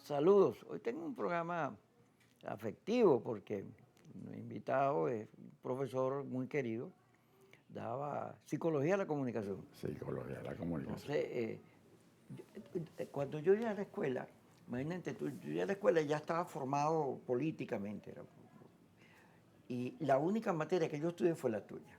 Saludos. Hoy tengo un programa afectivo porque mi invitado es un profesor muy querido, daba psicología de la comunicación. Psicología de la comunicación. Entonces, cuando yo iba a la escuela, imagínate tú, yo iba a la escuela y ya estaba formado políticamente. Y la única materia que yo estudié fue la tuya.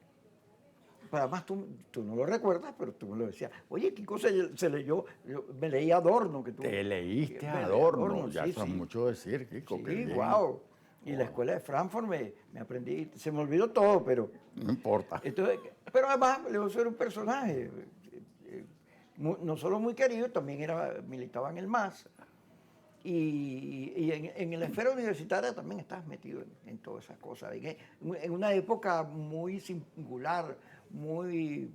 Pero además tú no lo recuerdas, pero tú me lo decías. Oye, ¿qué cosa se leyó? Yo me leí Adorno. Te leíste Me a leí Adorno, ya sí, eso es sí. mucho decir, Kiko, qué Sí, bien. wow. Y la Wow, escuela de Frankfurt me aprendí, se me olvidó todo, pero no importa. entonces, pero además Leo era un personaje, no solo muy querido, también militaba en el MAS. Y en la esfera universitaria también estabas metido en todas esas cosas. En una época muy singular, muy,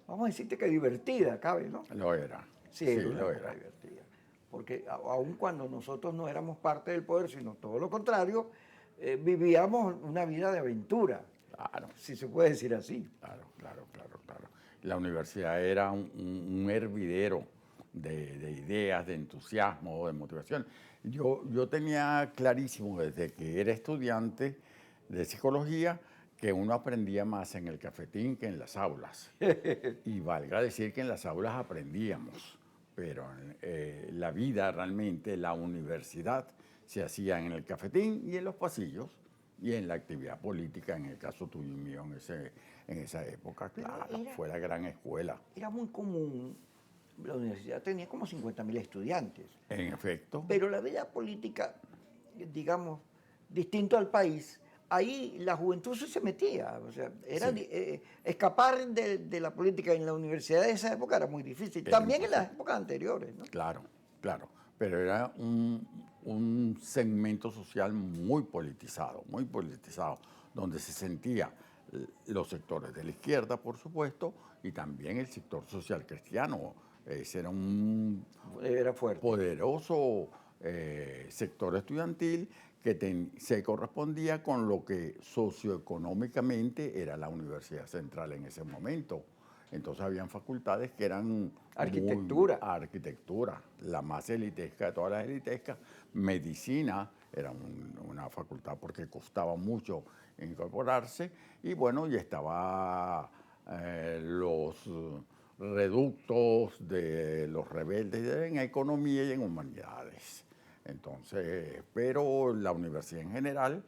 vamos a decirte que divertida, ¿cabe, no? Lo era, Sí, sí, era una lo época era. divertida. Porque aun cuando nosotros no éramos parte del poder, sino todo lo contrario, vivíamos una vida de aventura, Claro, si se puede decir así. claro. La universidad era un hervidero de ideas, de entusiasmo, de motivación. Yo tenía clarísimo desde que era estudiante de psicología que uno aprendía más en el cafetín que en las aulas. Y valga decir que en las aulas aprendíamos, pero la vida realmente, la universidad, se hacía en el cafetín y en los pasillos y en la actividad política, en el caso tuyo y mío en esa época, Pero claro, fue la gran escuela. era muy común, la universidad tenía como 50.000 estudiantes, En efecto, pero la vida política, digamos, distinto al país, ahí la juventud se metía, o sea, sí, escapar de la política en la universidad de esa época era muy difícil, era también en las imposible. épocas anteriores, ¿no? Claro, pero era un segmento social muy politizado, donde se sentía los sectores de la izquierda, por supuesto, y también el sector social cristiano. Ese era un Era fuerte. poderoso sector estudiantil que se correspondía con lo que socioeconómicamente era la Universidad Central en ese momento. Entonces habían facultades que eran muy Arquitectura. arquitectura, la más elitesca de todas las elitescas, medicina era una facultad porque costaba mucho incorporarse y bueno, y estaba los reductos de los rebeldes en economía y en humanidades. Entonces, pero la universidad en general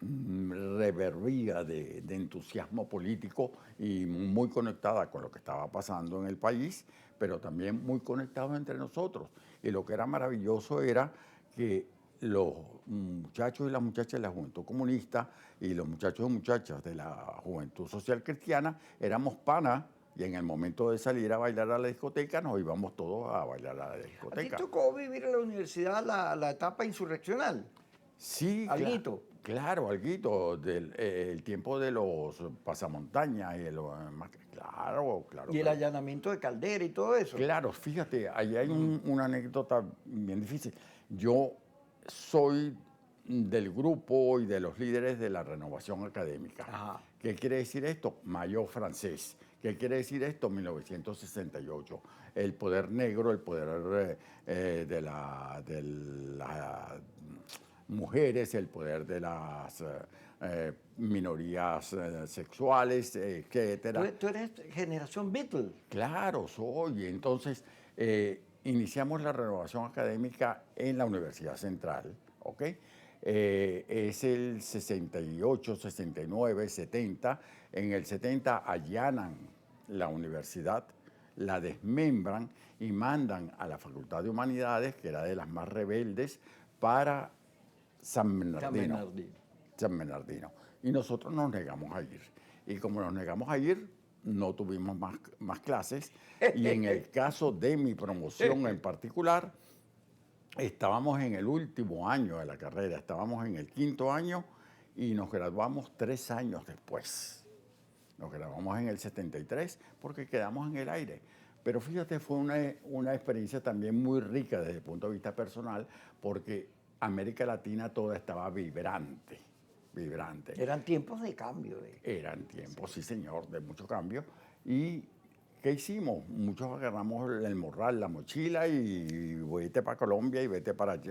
revervía de entusiasmo político y muy conectada con lo que estaba pasando en el país, pero también muy conectados entre nosotros. Y lo que era maravilloso era que los muchachos y las muchachas de la Juventud Comunista y los muchachos y muchachas de la Juventud Social Cristiana éramos panas y en el momento de salir a bailar a la discoteca nos íbamos todos a bailar a la ¿A ti discoteca. tocó vivir en la universidad la etapa insurreccional? Sí, Alguito. claro, alguito del el tiempo de los pasamontañas y claro Y que el lo. allanamiento de Caldera y todo eso. Claro, fíjate, ahí hay una anécdota bien difícil. Yo soy del grupo y de los líderes de la renovación académica. Ajá. ¿Qué quiere decir esto? Mayo francés. ¿Qué quiere decir esto? 1968. El poder negro, el poder de las mujeres, el poder de las minorías sexuales, etcétera. Tú eres generación Beatle. Claro, soy. Entonces, iniciamos la renovación académica en la Universidad Central, ¿ok? Es el 68, 69, 70. En el 70 allanan la universidad, la desmembran y mandan a la Facultad de Humanidades, que era de las más rebeldes, para San San Bernardino. Bernardino. San Bernardino. Y nosotros nos negamos a ir. Y como nos negamos a ir, no tuvimos más clases. Y en el caso de mi promoción en particular, estábamos en el último año de la carrera, estábamos en el quinto año y nos graduamos 3 años después. Nos graduamos en el 73 porque quedamos en el aire. Pero fíjate, fue una experiencia también muy rica desde el punto de vista personal porque América Latina toda estaba vibrante, vibrante. Eran tiempos de cambio. Eran tiempos, sí señor, de mucho cambio. Y ¿qué hicimos? Muchos agarramos el morral, la mochila y vete para Colombia y vete para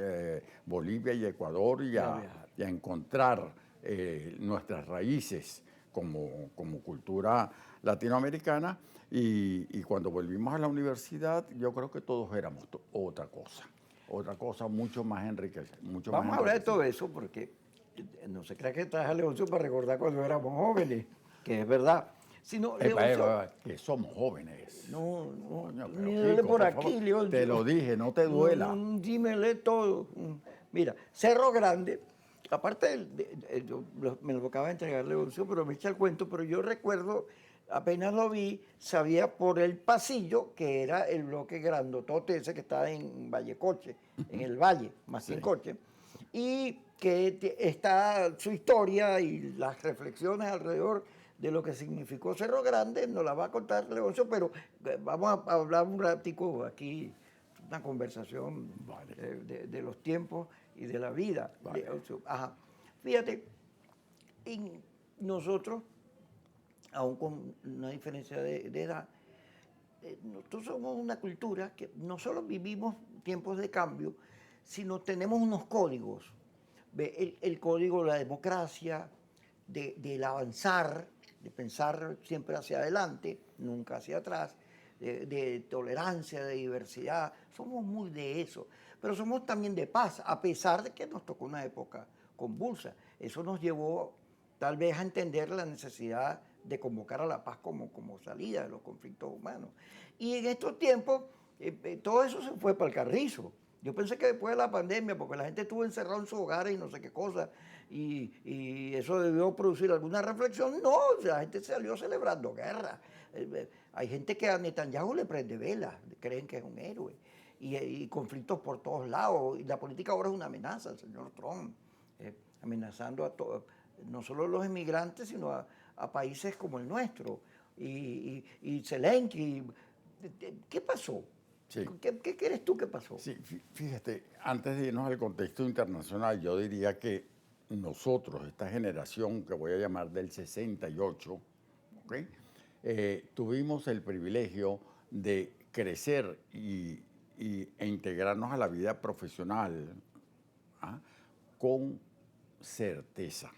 Bolivia y Ecuador Y a viajar. y a encontrar nuestras raíces como cultura latinoamericana. Y cuando volvimos a la universidad, yo creo que todos éramos otra cosa mucho más enriquecedora. Vamos a hablar de todo eso porque no se crea que traje a Leoncio para recordar cuando éramos jóvenes, que es verdad. Sino, Leoncio, Que somos jóvenes. no, Coño, pero mírale Kiko, por por aquí, favor, Leoncio. te lo dije, no te duela. Dímele todo. Mira, Cerro Grande, aparte, me lo acaba de entregar Leoncio, pero me echa el cuento, pero yo recuerdo, apenas lo vi, sabía por el pasillo que era el bloque grandotote ese que estaba en Vallecoche, en el Valle, más que en Sí. Coche, y que está su historia y las reflexiones alrededor de lo que significó Cerro Grande, nos la va a contar Leoncio, pero vamos a hablar un ratico aquí, una conversación Vale. de los tiempos y de la vida. Vale. Leoncio. Ajá. Fíjate, nosotros, aún con una diferencia de edad, nosotros somos una cultura que no solo vivimos tiempos de cambio, sino tenemos unos códigos. El código de la democracia, del avanzar, de pensar siempre hacia adelante, nunca hacia atrás, de tolerancia, de diversidad. Somos muy de eso. Pero somos también de paz, a pesar de que nos tocó una época convulsa. Eso nos llevó tal vez a entender la necesidad de convocar a la paz como salida de los conflictos humanos. Y en estos tiempos, todo eso se fue para el carrizo. Yo pensé que después de la pandemia, porque la gente estuvo encerrada en sus hogares y no sé qué cosa, y eso debió producir alguna reflexión. No, la gente salió celebrando guerra. Hay gente que a Netanyahu le prende velas, creen que es un héroe. Y conflictos por todos lados. Y la política ahora es una amenaza, el señor Trump, amenazando a todos, no solo a los inmigrantes, sino a países como el nuestro. Y Zelensky, ¿qué pasó? Sí. ¿Qué crees tú que pasó? Sí, fíjate, antes de irnos al contexto internacional, yo diría que nosotros, esta generación que voy a llamar del 68, ¿ok? Tuvimos el privilegio de crecer e integrarnos a la vida profesional, ¿ah? Con certeza,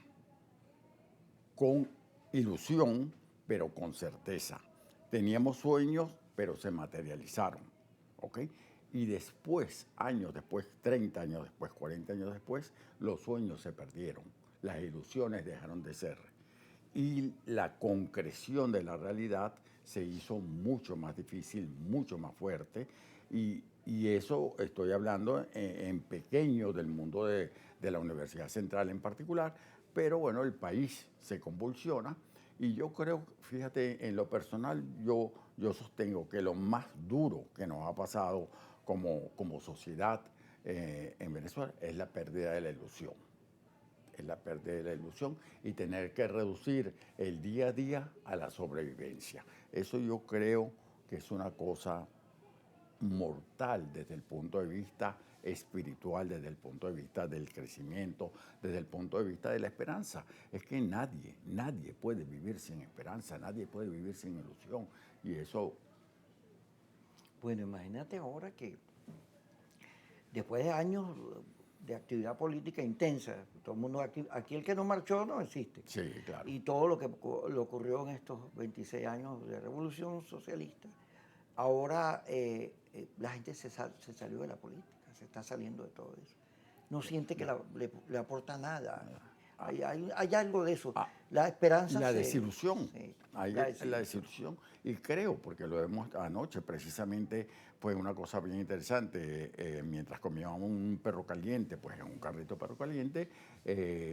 con ilusión, pero con certeza. Teníamos sueños, pero se materializaron, ¿ok? Y después, años después, 30 años después, 40 años después, los sueños se perdieron, las ilusiones dejaron de ser. Y la concreción de la realidad se hizo mucho más difícil, mucho más fuerte. Y eso estoy hablando en pequeño del mundo de la Universidad Central en particular, pero bueno, el país se convulsiona y yo creo, fíjate, en lo personal, yo sostengo que lo más duro que nos ha pasado como sociedad en Venezuela es la pérdida de la ilusión. Es la pérdida de la ilusión y tener que reducir el día a día a la sobrevivencia. Eso yo creo que es una cosa mortal desde el punto de vista espiritual, desde el punto de vista del crecimiento, desde el punto de vista de la esperanza. Es que nadie puede vivir sin esperanza, nadie puede vivir sin ilusión. Y eso... Bueno, imagínate ahora que después de años de actividad política intensa, todo el mundo aquí el que no marchó no existe. Sí, claro. Y todo lo que le ocurrió en estos 26 años de revolución socialista, ahora la gente se salió de la política, se está saliendo de todo eso. No siente que le aporta nada. Hay algo de eso. La esperanza La desilusión. Sí, Ahí la desilusión. Y creo, porque lo vemos anoche, precisamente fue una cosa bien interesante. Mientras comíamos un perro caliente, pues en un carrito de perro caliente,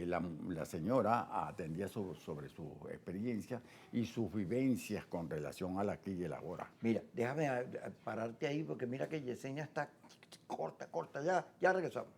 la señora atendía sobre su experiencia y sus vivencias con relación al aquí y el ahora. Mira, déjame pararte ahí porque mira que Yesenia está corta, ya regresamos.